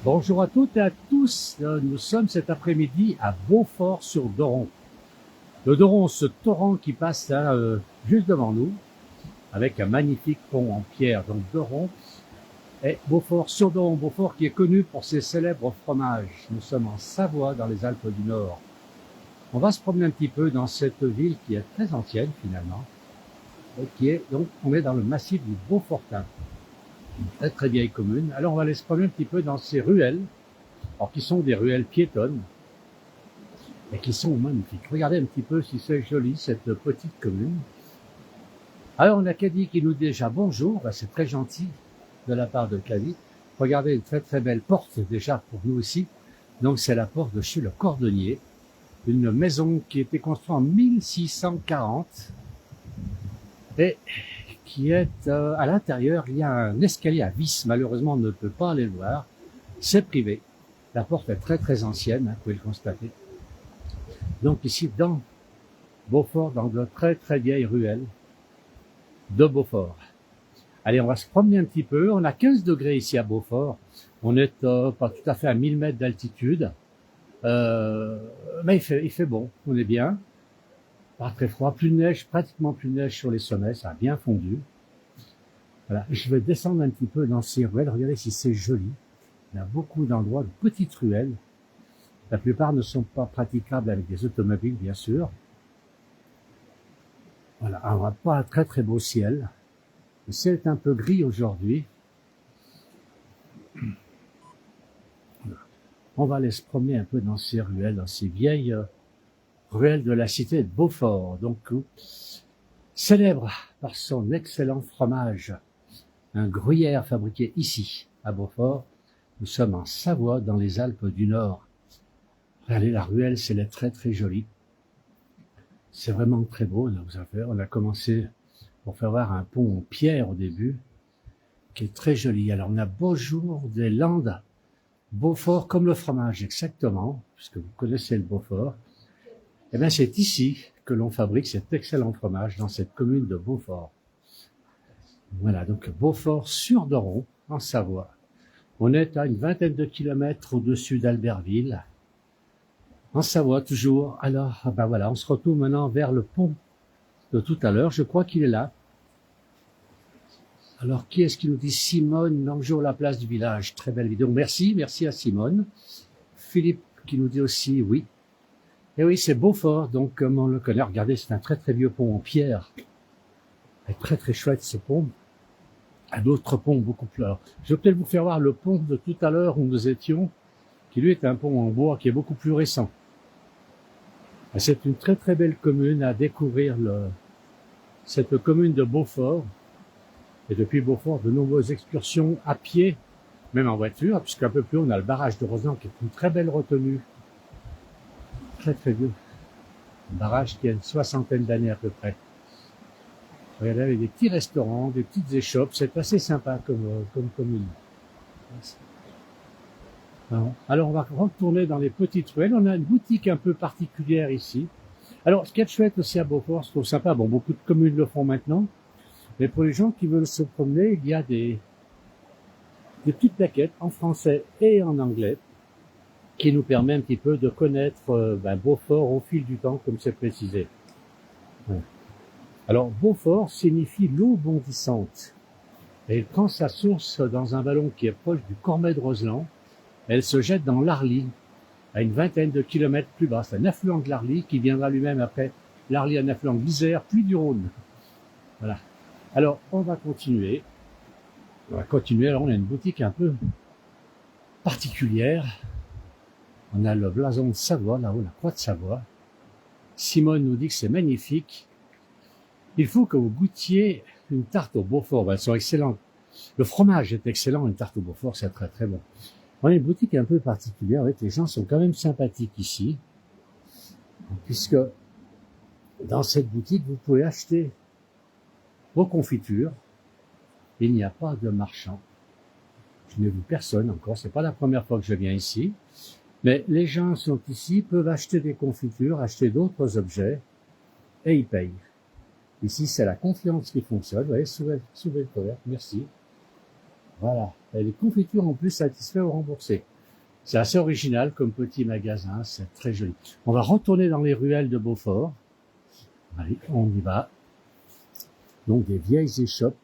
Bonjour à toutes et à tous. Nous sommes cet après-midi à Beaufort-sur-Doron. Le Doron, ce torrent qui passe là, juste devant nous, avec un magnifique pont en pierre. Donc Doron et Beaufort-sur-Doron. Beaufort qui est connu pour ses célèbres fromages. Nous sommes en Savoie, dans les Alpes du Nord. On va se promener un petit peu dans cette ville qui est très ancienne finalement, et on est dans le massif du Beaufortin. Une très très vieille commune. Alors on va aller se promener un petit peu dans ces ruelles, alors qui sont des ruelles piétonnes, et qui sont magnifiques. Regardez un petit peu si c'est joli, cette petite commune. Alors, on a Caddy qui nous dit déjà bonjour. Ben, c'est très gentil de la part de Caddy. Regardez une très très belle porte déjà pour nous aussi. Donc, c'est la porte de chez le Cordonnier. Une maison qui a été construite en 1640 et qui est à l'intérieur. Il y a un escalier à vis. Malheureusement, on ne peut pas aller le voir. C'est privé. La porte est très très ancienne, vous pouvez le constater. Donc ici, dans Beaufort, dans de très très vieilles ruelles de Beaufort. Allez, on va se promener un petit peu. On a 15 degrés ici à Beaufort. On est pas tout à fait à 1000 mètres d'altitude. Mais il fait bon, on est bien. Pas très froid, plus de neige, pratiquement plus de neige sur les sommets, ça a bien fondu. Voilà, je vais descendre un petit peu dans ces ruelles. Regardez si c'est joli. Il y a beaucoup d'endroits, de petites ruelles. La plupart ne sont pas praticables avec des automobiles, bien sûr. Voilà, on n'a pas un très très beau ciel. Le ciel est un peu gris aujourd'hui. On va aller se promener un peu dans ces ruelles, dans ces vieilles ruelles de la cité de Beaufort. Donc, célèbre par son excellent fromage, un gruyère fabriqué ici, à Beaufort. Nous sommes en Savoie, dans les Alpes du Nord. Regardez, la ruelle, c'est très très joli. C'est vraiment très beau. On a commencé pour faire voir un pont en pierre au début, qui est très joli. Alors, on a Beaujour des Landes, Beaufort comme le fromage, exactement, puisque vous connaissez le Beaufort. Eh bien, c'est ici que l'on fabrique cet excellent fromage, dans cette commune de Beaufort. Voilà, donc Beaufort-sur-Doron, en Savoie. On est à une vingtaine de kilomètres au-dessus d'Albertville, en Savoie toujours. Alors, ben voilà, on se retrouve maintenant vers le pont de tout à l'heure. Je crois qu'il est là. Alors, qui est-ce qui nous dit? Simone, Langeau, la place du village. Très belle vidéo. Merci, merci à Simone. Philippe qui nous dit aussi oui. Et oui, c'est Beaufort, donc comme on le connaît. Regardez, c'est un très très vieux pont en pierre. C'est très très chouette ce pont. Un autre pont beaucoup plus... Alors, je vais peut-être vous faire voir le pont de tout à l'heure où nous étions, qui lui est un pont en bois qui est beaucoup plus récent. C'est une très très belle commune à découvrir, cette commune de Beaufort. Et depuis Beaufort, de nombreuses excursions à pied, même en voiture, puisqu'un peu plus haut, on a le barrage de Rosan, qui est une très belle retenue. Très très vieux. Un barrage qui a une soixantaine d'années à peu près. Regardez, avec des petits restaurants, des petites échoppes, c'est assez sympa comme commune. Alors on va retourner dans les petites ruelles. On a une boutique un peu particulière ici. Alors ce qui est chouette aussi à Beaufort, je trouve sympa, bon, beaucoup de communes le font maintenant, mais pour les gens qui veulent se promener, il y a des petites plaquettes en français et en anglais qui nous permet un petit peu de connaître Beaufort au fil du temps, comme c'est précisé. Ouais. Alors, Beaufort signifie l'eau bondissante. Et elle prend sa source dans un vallon qui est proche du Cormet de Roseland. Elle se jette dans l'Arly, à une vingtaine de kilomètres plus bas. C'est un affluent de l'Arly qui viendra lui-même après l'Arly, un affluent de l'Isère, puis du Rhône. Voilà. Alors, on va continuer. Alors, on a une boutique un peu particulière. On a le blason de Savoie, là-haut, la croix de Savoie. Simone nous dit que c'est magnifique. Il faut que vous goûtiez une tarte au Beaufort. Elles sont excellentes. Le fromage est excellent. Une tarte au Beaufort, c'est très très bon. On a une boutique un peu particulière. Les gens sont quand même sympathiques ici. Puisque dans cette boutique, vous pouvez acheter vos confitures. Il n'y a pas de marchand. Je n'ai vu personne encore. C'est pas la première fois que je viens ici. Mais les gens sont ici, peuvent acheter des confitures, acheter d'autres objets, et ils payent. Ici, c'est la confiance qui fonctionne. Vous voyez, soulevez le couvercle, merci. Voilà. Et les confitures en plus satisfait ou remboursé. C'est assez original comme petit magasin, c'est très joli. On va retourner dans les ruelles de Beaufort. Allez, on y va. Donc des vieilles échoppes,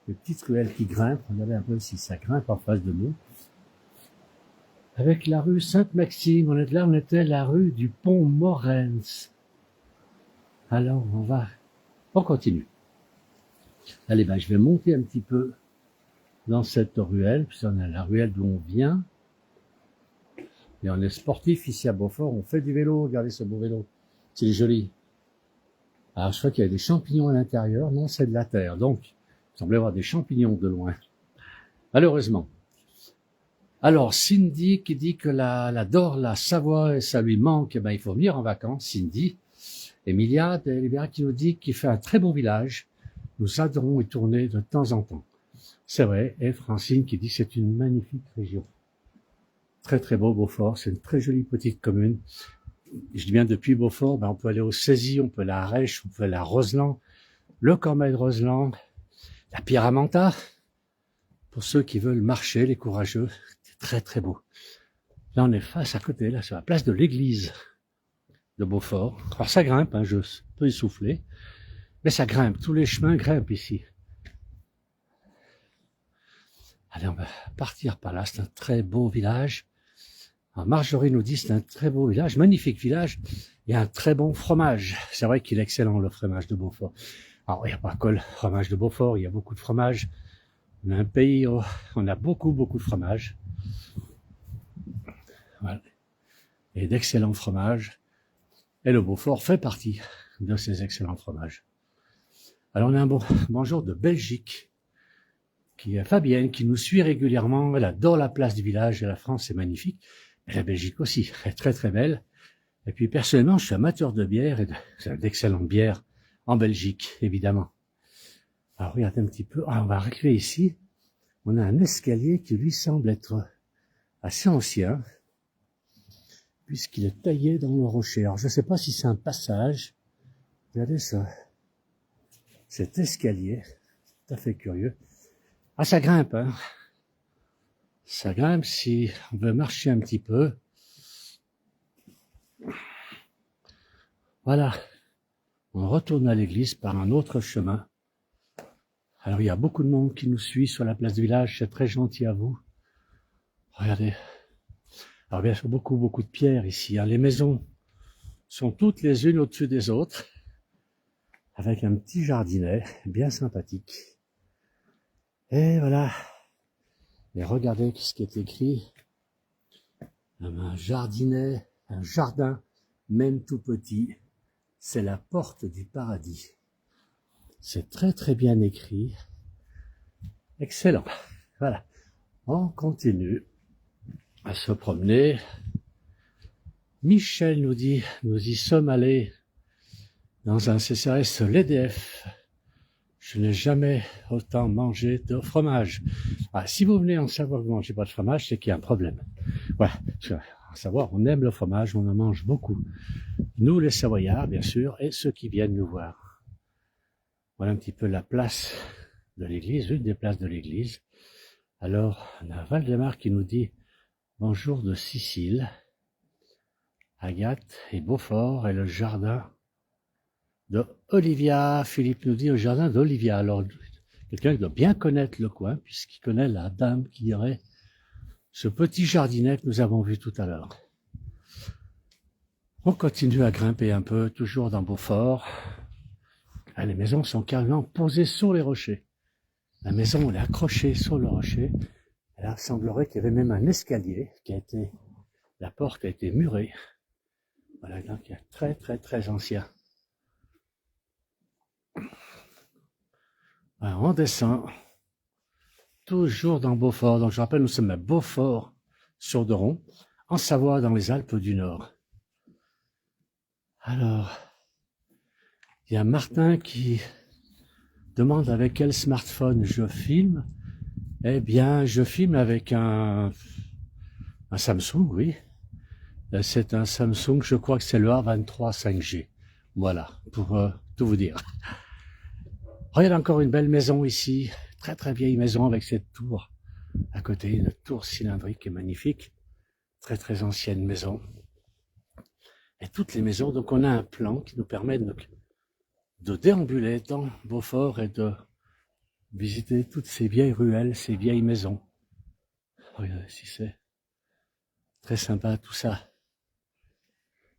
des petites ruelles qui grimpent. Regardez un peu si ça grimpe en face de nous. Avec la rue Sainte-Maxime, on était la rue du Pont Morens. Alors on continue. Allez, je vais monter un petit peu dans cette ruelle, puis on a la ruelle d'où on vient. Et on est sportif ici à Beaufort, on fait du vélo, regardez ce beau vélo, c'est joli. Alors je crois qu'il y a des champignons à l'intérieur, non c'est de la terre, donc il semblait avoir des champignons de loin, malheureusement. Alors Cindy qui dit que elle adore la Savoie et ça lui manque, eh ben, il faut venir en vacances, Cindy. Emilia de Libéra qui nous dit qu'il fait un très beau village, nous adorons y tourner de temps en temps. C'est vrai, et Francine qui dit que c'est une magnifique région. Très très beau Beaufort, c'est une très jolie petite commune. Je dis bien depuis Beaufort, on peut aller au Cézy, on peut aller à Rèche, on peut aller à Roseland, le Cormeil de Roseland, la Pierre à Manta, pour ceux qui veulent marcher, les courageux, c'est très très beau. Là on est face à côté, là sur la place de l'église de Beaufort. Alors ça grimpe, je peux essouffler, mais ça grimpe, tous les chemins grimpent ici. Allez, on va partir par là, c'est un très beau village. Alors Marjorie nous dit c'est un très beau village, magnifique village, il y a un très bon fromage. C'est vrai qu'il est excellent le fromage de Beaufort. Alors il n'y a pas que le fromage de Beaufort, il y a beaucoup de fromages. On a un pays où on a beaucoup de fromages. Voilà. Et d'excellents fromages. Et le Beaufort fait partie de ces excellents fromages. Alors on a un bonjour de Belgique, qui est Fabienne, qui nous suit régulièrement. Elle adore la place du village et la France est magnifique. Et la Belgique aussi, elle est très très belle. Et puis personnellement, je suis amateur de bière et d'excellentes bières en Belgique, évidemment. Alors regardez un petit peu, on va arriver ici. On a un escalier qui lui semble être assez ancien, puisqu'il est taillé dans le rocher. Alors je ne sais pas si c'est un passage. Regardez ça. Cet escalier, tout à fait curieux. Ah, ça grimpe, Ça grimpe si on veut marcher un petit peu. Voilà. On retourne à l'église par un autre chemin. Alors, il y a beaucoup de monde qui nous suit sur la place du village. C'est très gentil à vous. Regardez. Alors, bien sûr, beaucoup de pierres ici. Les maisons sont toutes les unes au-dessus des autres, avec un petit jardinet bien sympathique. Et voilà. Et regardez ce qui est écrit. Un jardinet, un jardin, même tout petit, c'est la porte du paradis. C'est très très bien écrit. Excellent. Voilà. On continue à se promener. Michel nous dit, nous y sommes allés dans un CCRS l'EDF. Je n'ai jamais autant mangé de fromage. Si vous venez en savoir que vous ne mangez pas de fromage, c'est qu'il y a un problème. Voilà. En savoir, on aime le fromage, on en mange beaucoup. Nous, les Savoyards, bien sûr, et ceux qui viennent nous voir. Voilà un petit peu la place de l'église, une des places de l'église. Alors, on a Valdemar qui nous dit « Bonjour de Sicile, Agathe et Beaufort et le jardin de Olivia. » Philippe nous dit « au jardin d'Olivia ». Alors, quelqu'un qui doit bien connaître le coin, puisqu'il connaît la dame qui aurait ce petit jardinet que nous avons vu tout à l'heure. On continue à grimper un peu, toujours dans Beaufort. Les maisons sont carrément posées sur les rochers. La maison, elle est accrochée sur le rocher. Et là, il semblerait qu'il y avait même un escalier la porte a été murée. Voilà, donc il est très très très ancien. Alors, on descend, toujours dans Beaufort. Donc je rappelle, nous sommes à Beaufort-sur-Doron, en Savoie, dans les Alpes du Nord. Alors, il y a Martin qui demande avec quel smartphone je filme. Eh bien, je filme avec un Samsung, oui. C'est un Samsung, je crois que c'est le A23 5G. Voilà, pour tout vous dire. Regarde encore une belle maison ici, très très vieille maison avec cette tour à côté, une tour cylindrique et magnifique, très très ancienne maison. Et toutes les maisons, donc on a un plan qui nous permet de déambuler dans Beaufort et de visiter toutes ces vieilles ruelles, ces vieilles maisons. Regardez si c'est très sympa tout ça.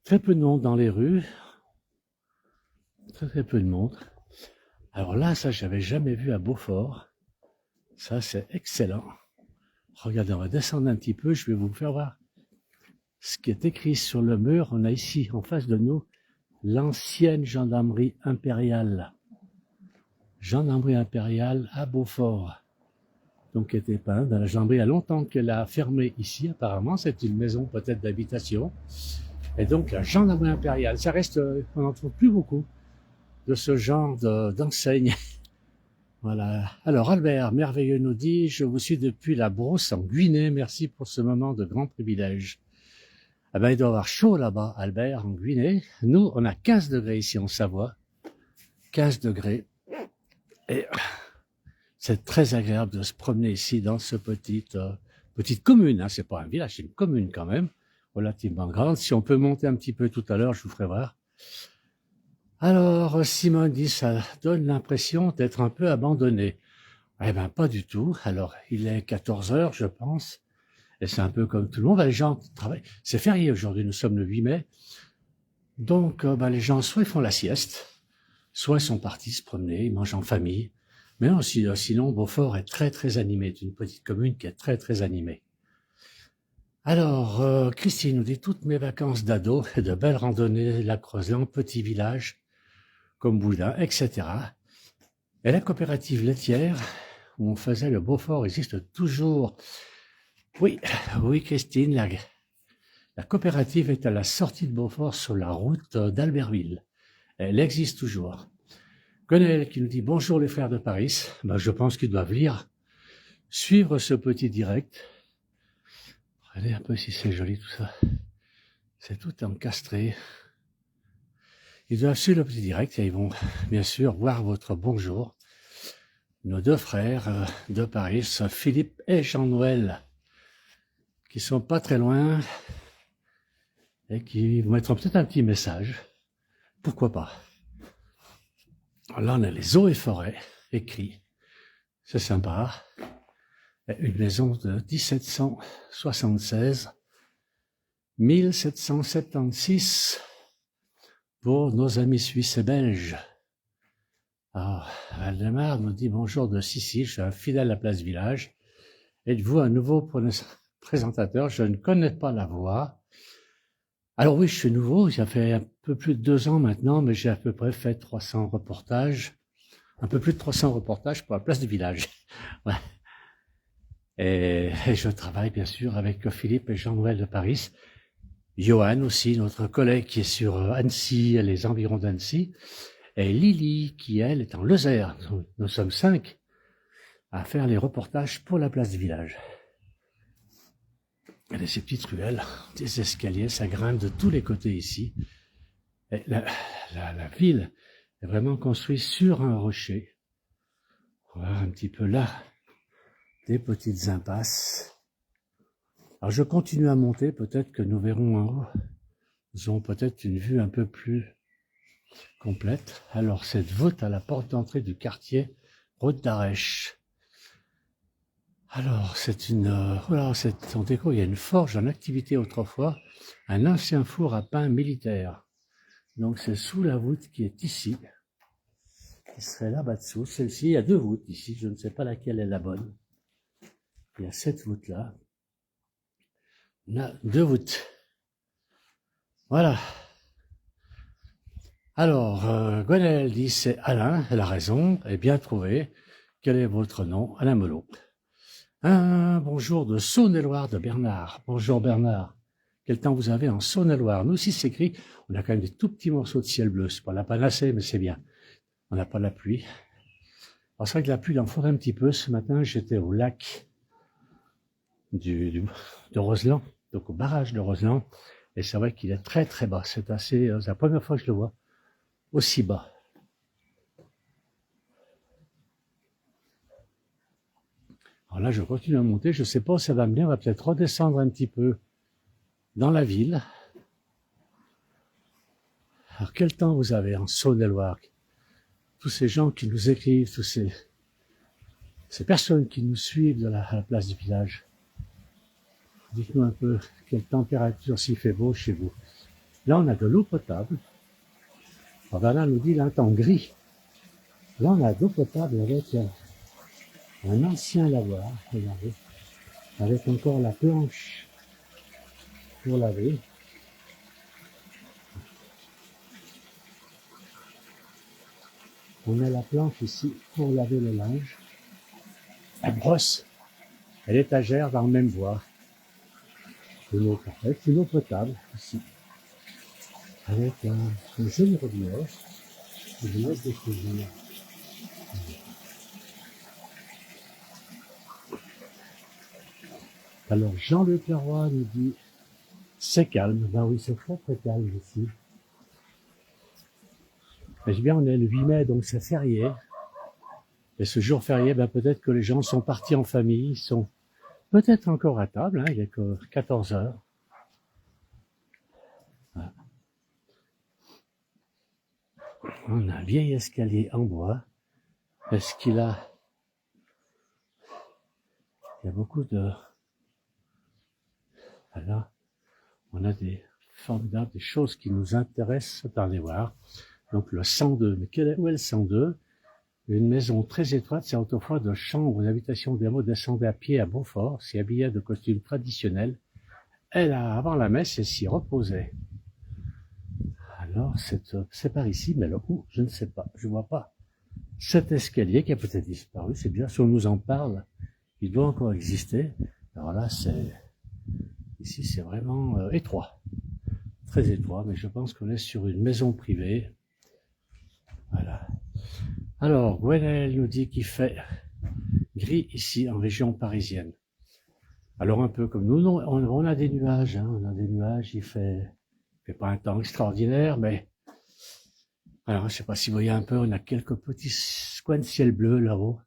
Très peu de monde dans les rues, très peu de monde. Alors là, ça j'avais jamais vu à Beaufort. Ça c'est excellent. Regardez, on va descendre un petit peu, je vais vous faire voir ce qui est écrit sur le mur. On a ici en face de nous l'ancienne gendarmerie impériale. Gendarmerie impériale à Beaufort. Donc, qui était peint dans la gendarmerie. Il y a longtemps qu'elle a fermé ici, apparemment. C'est une maison peut-être d'habitation. Et donc, la gendarmerie impériale. Ça reste, on n'en trouve plus beaucoup de ce genre d'enseigne. Voilà. Alors, Albert, merveilleux, nous dit, je vous suis depuis la Brousse en Guinée. Merci pour ce moment de grand privilège. Ah ben, il doit avoir chaud là-bas, Albert, en Guinée. Nous, on a 15 degrés ici en Savoie. 15 degrés. Et c'est très agréable de se promener ici dans ce petite commune. Hein. C'est pas un village, c'est une commune quand même, relativement grande. Si on peut monter un petit peu tout à l'heure, je vous ferai voir. Alors, Simone dit, ça donne l'impression d'être un peu abandonné. Eh ben, pas du tout. Alors, il est 14 heures, je pense. Et c'est un peu comme tout le monde. Les gens travaillent. C'est férié aujourd'hui, nous sommes le 8 mai. Donc, les gens, soit ils font la sieste, soit ils sont partis se promener, ils mangent en famille. Mais non, sinon, Beaufort est très, très animé. C'est une petite commune qui est très, très animée. Alors, Christine nous dit, toutes mes vacances d'ado, de belles randonnées, la Creuseland, petit village, comme Boudin, etc. Et la coopérative laitière, où on faisait le Beaufort, existe toujours. Oui, Christine, la coopérative est à la sortie de Beaufort sur la route d'Albertville. Elle existe toujours. Gonel qui nous dit bonjour les frères de Paris. Je pense qu'ils doivent suivre ce petit direct. Regardez un peu si c'est joli tout ça. C'est tout encastré. Ils doivent suivre le petit direct et ils vont bien sûr voir votre bonjour. Nos deux frères de Paris, Philippe et Jean-Noël, qui sont pas très loin et qui vous mettront peut-être un petit message. Pourquoi pas? Là, on a les eaux et forêts écrits. C'est sympa. Une maison de 1776, 1776 pour nos amis suisses et belges. Alors, Valdemar nous dit bonjour de Sicile, je suis un fidèle à Place Village. Êtes-vous un nouveau présentateur? Je ne connais pas la voix. Alors oui, je suis nouveau, ça fait un peu plus de 2 ans maintenant, mais j'ai à peu près fait 300 reportages. Un peu plus de 300 reportages pour la Place du Village. Ouais. Et je travaille bien sûr avec Philippe et Jean-Noël de Paris. Johan aussi, notre collègue qui est sur Annecy, les environs d'Annecy. Et Lily, qui elle est en Lozère. Nous sommes 5 à faire les reportages pour la Place du Village. Il y a ces petites ruelles, des escaliers, ça grimpe de tous les côtés ici. Et la ville est vraiment construite sur un rocher. On va voir un petit peu là des petites impasses. Alors je continue à monter, peut-être que nous verrons en haut. Nous aurons peut-être une vue un peu plus complète. Alors cette voûte à la porte d'entrée du quartier, route d'Arèche. Alors c'est on découvre, il y a une forge en activité autrefois, un ancien four à pain militaire. Donc c'est sous la voûte qui est ici, qui serait là-bas dessous. Celle-ci, il y a 2 voûtes ici, je ne sais pas laquelle est la bonne. Il y a cette voûte-là. On a 2 voûtes. Voilà. Alors, Gwenelle dit c'est Alain, elle a raison, elle est bien trouvée. Quel est votre nom? Alain Melot. Un bonjour de Saône-et-Loire de Bernard. Bonjour Bernard. Quel temps vous avez en Saône-et-Loire? Nous aussi c'est écrit, on a quand même des tout petits morceaux de ciel bleu. C'est pas la panacée, mais c'est bien. On n'a pas la pluie. Alors c'est vrai que la pluie, il en faudrait un petit peu. Ce matin, j'étais au lac de Roseland, donc au barrage de Roseland, et c'est vrai qu'il est très très bas. C'est la première fois que je le vois aussi bas. Voilà, je continue à monter. Je ne sais pas où ça va mener. On va peut-être redescendre un petit peu dans la ville. Alors, quel temps vous avez en Saône-et-Loire? Tous ces gens qui nous écrivent, tous ces personnes qui nous suivent à la place du village. Dites-nous un peu quelle température s'il fait beau chez vous. Là, on a de l'eau potable. Alors, Bernard nous dit, là, un temps gris. Là, on a de l'eau potable avec un ancien lavoir, regardez, avec encore la planche pour laver. On a la planche ici pour laver le linge. La brosse et l'étagère dans le même bois. De l'eau parfaite, une eau potable ici. Avec un joli robinet. Et je laisse découvrir. Alors Jean-Luc Leroy nous dit c'est calme. Ben oui, c'est très très calme ici. Mais bien, on est le 8 mai, donc c'est férié. Et ce jour férié, ben peut-être que les gens sont partis en famille, ils sont peut-être encore à table, hein, il est que 14 heures. Voilà. On a un vieil escalier en bois. Est-ce qu'il a... Il y a beaucoup de... Voilà. On a des formidables, des choses qui nous intéressent dans les voir. Donc le 102. Mais où est le 102? Une maison très étroite, c'est autrefois de chambre d'habitation des mots descendait à pied à Beaufort, s'y habillait de costumes traditionnels. Elle, avant la messe, elle s'y reposait. Alors, c'est par ici, mais là où, je ne sais pas, je vois pas. Cet escalier qui a peut-être disparu, c'est bien, si on nous en parle, il doit encore exister. Alors là, ici, c'est vraiment étroit, très étroit, mais je pense qu'on est sur une maison privée. Voilà. Alors, Gwenel nous dit qu'il fait gris ici, en région parisienne. Alors, un peu comme nous, non, on a des nuages, hein, on a des nuages, il fait pas un temps extraordinaire, mais alors, je sais pas si vous voyez un peu, on a quelques petits coins de ciel bleu là-haut,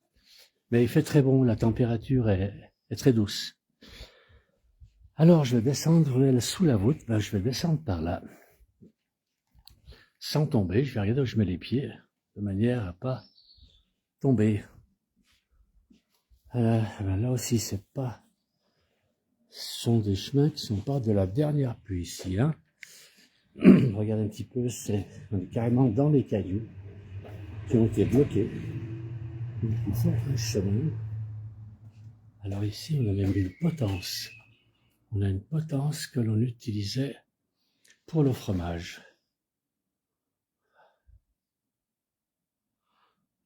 mais il fait très bon, la température est très douce. Alors, je vais descendre, on est sous la voûte, ben, je vais descendre par là, sans tomber, je vais regarder où je mets les pieds, de manière à pas tomber. Ben là aussi, c'est pas, ce sont des chemins qui sont pas de la dernière pluie ici, hein. Regardez un petit peu, on est carrément dans les cailloux qui ont été bloqués. Il faut un chemin. Alors ici, on a même une potence. On a une potence que l'on utilisait pour le fromage.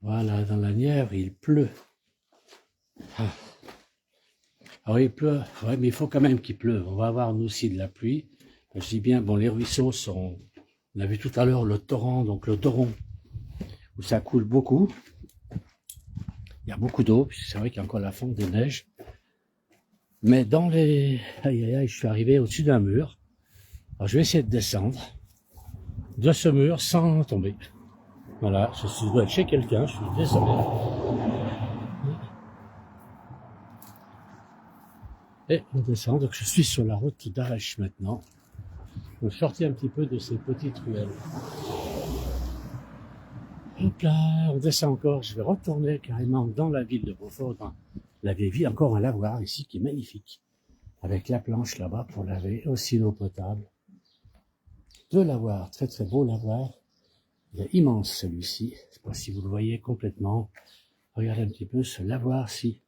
Voilà, dans la Nièvre, il pleut. Ah. Alors il pleut, ouais, mais il faut quand même qu'il pleuve. On va avoir nous aussi de la pluie. Je dis bien, bon, les ruisseaux sont... On a vu tout à l'heure le torrent, donc le Doron, où ça coule beaucoup. Il y a beaucoup d'eau, puisque c'est vrai qu'il y a encore la fonte des neiges. Mais dans les... Aïe, aïe, aïe, je suis arrivé au-dessus d'un mur. Alors je vais essayer de descendre de ce mur sans tomber. Voilà, je dois être chez quelqu'un, je suis désolé. Et on descend, donc je suis sur la route d'Arèche maintenant. Je vais sortir un petit peu de ces petites ruelles. Hop là, on descend encore, je vais retourner carrément dans la ville de Beaufort, dans la vieille ville, encore un lavoir ici qui est magnifique, avec la planche là-bas pour laver, aussi l'eau potable. Deux lavoirs, très très beau lavoir, il est immense celui-ci, je ne sais pas si vous le voyez complètement, regardez un petit peu ce lavoir-ci,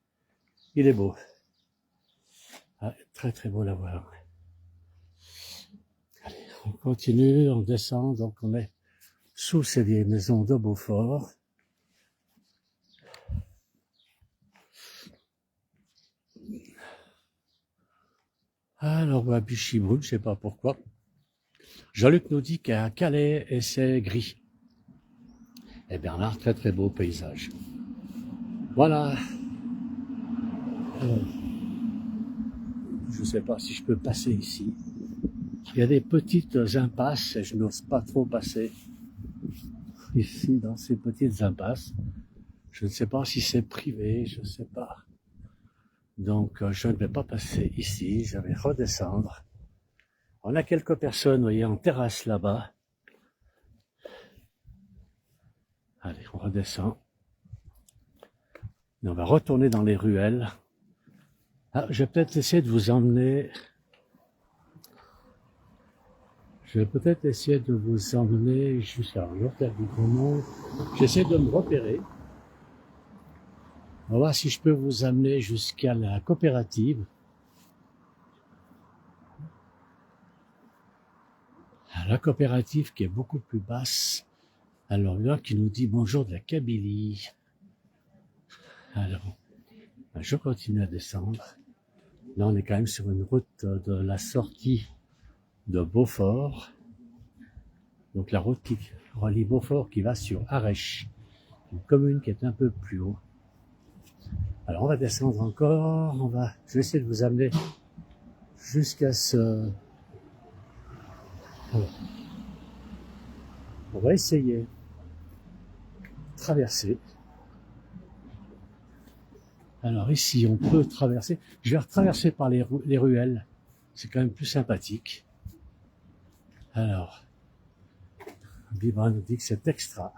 il est beau, ah, très très beau lavoir. Allez, on continue, on descend, donc on est sous ces vieilles maisons de Beaufort. Alors, bah, Bichiboun, je sais pas pourquoi. Jean-Luc nous dit qu'à Calais, et c'est gris. Et Bernard, très très beau paysage. Voilà. Je sais pas si je peux passer ici. Il y a des petites impasses et je n'ose pas trop passer ici dans ces petites impasses. Je ne sais pas si c'est privé, je ne sais pas. Donc, je ne vais pas passer ici, je vais redescendre. On a quelques personnes, vous voyez, en terrasse là-bas. Allez, on redescend. Et on va retourner dans les ruelles. Ah, je vais peut-être essayer de vous emmener... Je vais peut-être essayer de vous emmener jusqu'à l'hôtel du Grand Monde. J'essaie de me repérer. On va voir si je peux vous amener jusqu'à la coopérative. La coopérative qui est beaucoup plus basse. Alors là, qui nous dit bonjour de la Kabylie. Alors, je continue à descendre. Là, on est quand même sur une route de la sortie de Beaufort. Donc la route qui relie Beaufort qui va sur Arèche, une commune qui est un peu plus haut. Alors on va descendre encore, je vais essayer de vous amener jusqu'à ce... Alors, on va essayer de traverser. Alors ici on peut traverser, je vais retraverser par les ruelles, c'est quand même plus sympathique. Alors, Bibra nous dit que c'est extra,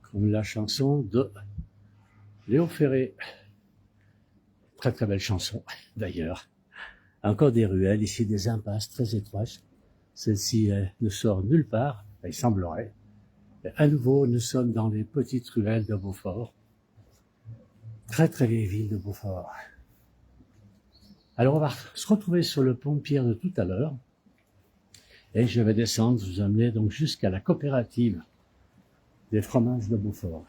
comme la chanson de Léo Ferré. Très très belle chanson d'ailleurs. Encore des ruelles, ici des impasses très étroites. Celle-ci ne sort nulle part, il semblerait. Et à nouveau, nous sommes dans les petites ruelles de Beaufort. Très très vieille ville de Beaufort. Alors on va se retrouver sur le pont de pierre de tout à l'heure. Et je vais descendre, vous amener donc jusqu'à la coopérative des fromages de Beaufort.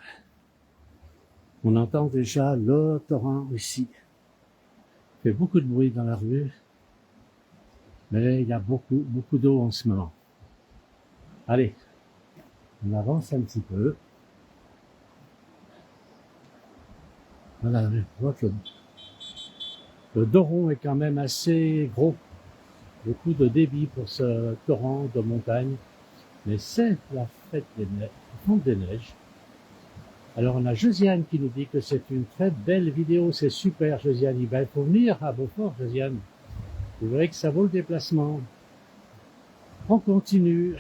On entend déjà le torrent ici. Il fait beaucoup de bruit dans la rue, mais il y a beaucoup d'eau en ce moment. Allez, on avance un petit peu. Voilà, je vois que le Doron est quand même assez gros. Beaucoup de débit pour ce torrent de montagne. Mais c'est la fête des neiges, la fonte des neiges. Alors on a Josiane qui nous dit que c'est une très belle vidéo, c'est super Josiane. Il faut venir à Beaufort Josiane. Vous verrez que ça vaut le déplacement. On continue.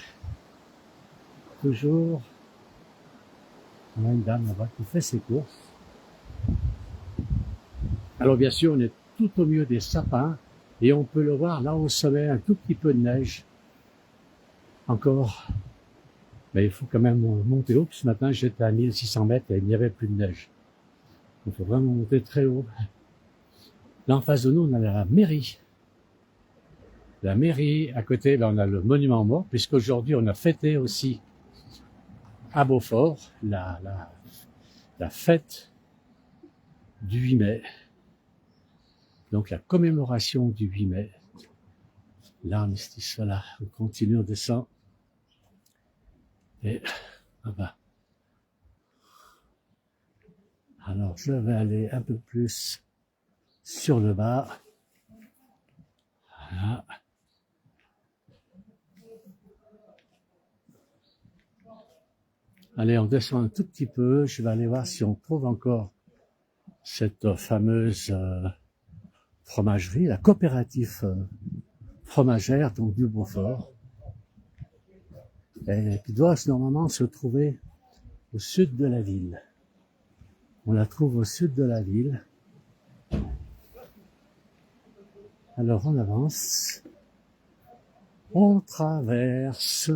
Toujours. On a une dame là-bas qui fait ses courses. Alors bien sûr on est tout au milieu des sapins et on peut le voir là au sommet, un tout petit peu de neige. Encore. Mais il faut quand même monter haut. Ce matin j'étais à 1600 mètres et il n'y avait plus de neige. Il faut vraiment monter très haut. Là en face de nous on a la mairie. La mairie, à côté là on a le monument mort, puisqu'aujourd'hui on a fêté aussi à Beaufort la fête du 8 mai. Donc la commémoration du 8 mai. L'armistice, voilà, on continue, on descend. Et là-bas. Alors je vais aller un peu plus sur le bas. Voilà. Allez, on descend un tout petit peu. Je vais aller voir si on trouve encore cette fameuse fromagerie, la coopérative fromagère, donc du Beaufort. Et qui doit normalement se trouver au sud de la ville. On la trouve au sud de la ville. Alors on avance. On traverse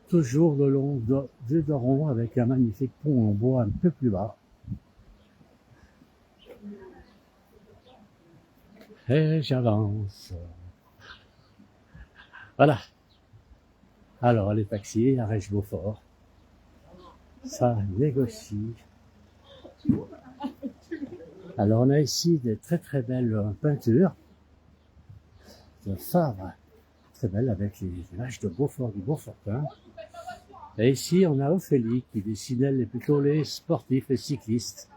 toujours le long du Doron avec un magnifique pont en bois un peu plus bas. Et j'avance. Voilà. Alors les taxis, Arèche-Beaufort, ça négocie. Alors on a ici des très très belles peintures de Favre, très belles avec les images de Beaufort, du Beaufortin. Et ici on a Ophélie qui dessinait plutôt les sportifs, les cyclistes,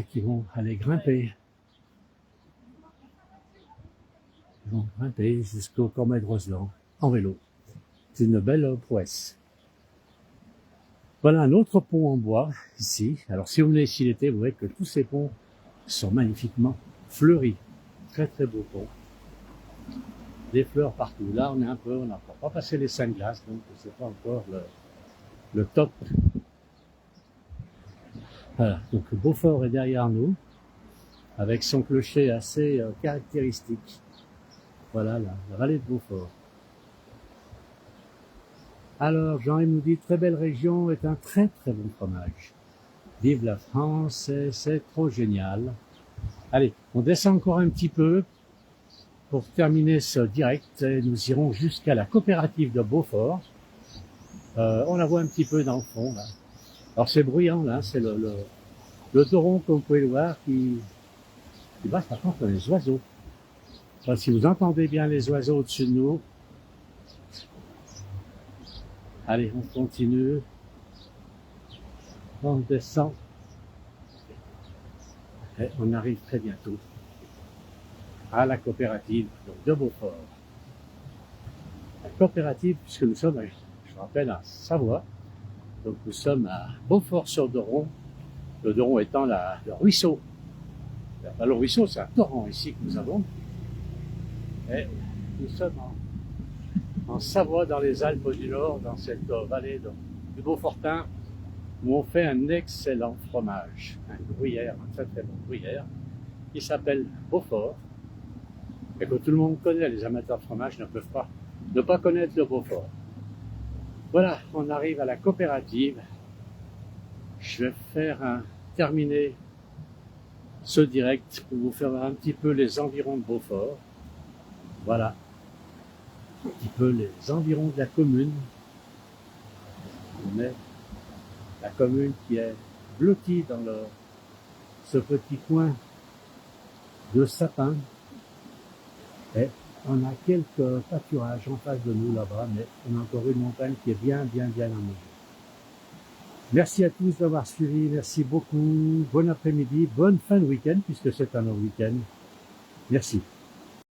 qui vont aller grimper. Ils vont grimper jusqu'au Cormet de Roseland en vélo. C'est une belle prouesse. Voilà un autre pont en bois ici. Alors si vous venez ici l'été, vous voyez que tous ces ponts sont magnifiquement fleuris. Très très beau pont. Des fleurs partout. Là on n'a encore pas passé les 5 glaces, donc c'est pas encore le top. Voilà, donc Beaufort est derrière nous, avec son clocher assez caractéristique. Voilà la vallée de Beaufort. Alors, Jean-Yves nous dit, très belle région, est un très très bon fromage. Vive la France, c'est trop génial. Allez, on descend encore un petit peu pour terminer ce direct. Et nous irons jusqu'à la coopérative de Beaufort. On la voit un petit peu dans le fond, là. Alors c'est bruyant, là, c'est le doron, comme vous pouvez le voir, qui passe par contre les oiseaux. Enfin, si vous entendez bien les oiseaux au-dessus de nous. Allez, on continue. On descend. Et on arrive très bientôt à la coopérative de Beaufort. La coopérative, puisque nous sommes, je rappelle, en Savoie. Donc nous sommes à Beaufort-sur-Doron. Le Doron étant le ruisseau. Le ruisseau, c'est un torrent ici que nous avons. Et nous sommes en Savoie, dans les Alpes du Nord, dans cette vallée du Beaufortin, où on fait un excellent fromage, un gruyère, un très très bon gruyère, qui s'appelle Beaufort, et que tout le monde connaît. Les amateurs de fromage ne peuvent pas ne pas connaître le Beaufort. Voilà, on arrive à la coopérative. Je vais terminer ce direct pour vous faire un petit peu les environs de Beaufort. Voilà, un petit peu les environs de la commune. On est la commune qui est blottie dans ce petit coin de sapins. Et on a quelques pâturages en face de nous là-bas, mais on a encore une montagne qui est bien en haut. Merci à tous d'avoir suivi, merci beaucoup, bon après-midi, bonne fin de week-end puisque c'est un long week-end. Merci.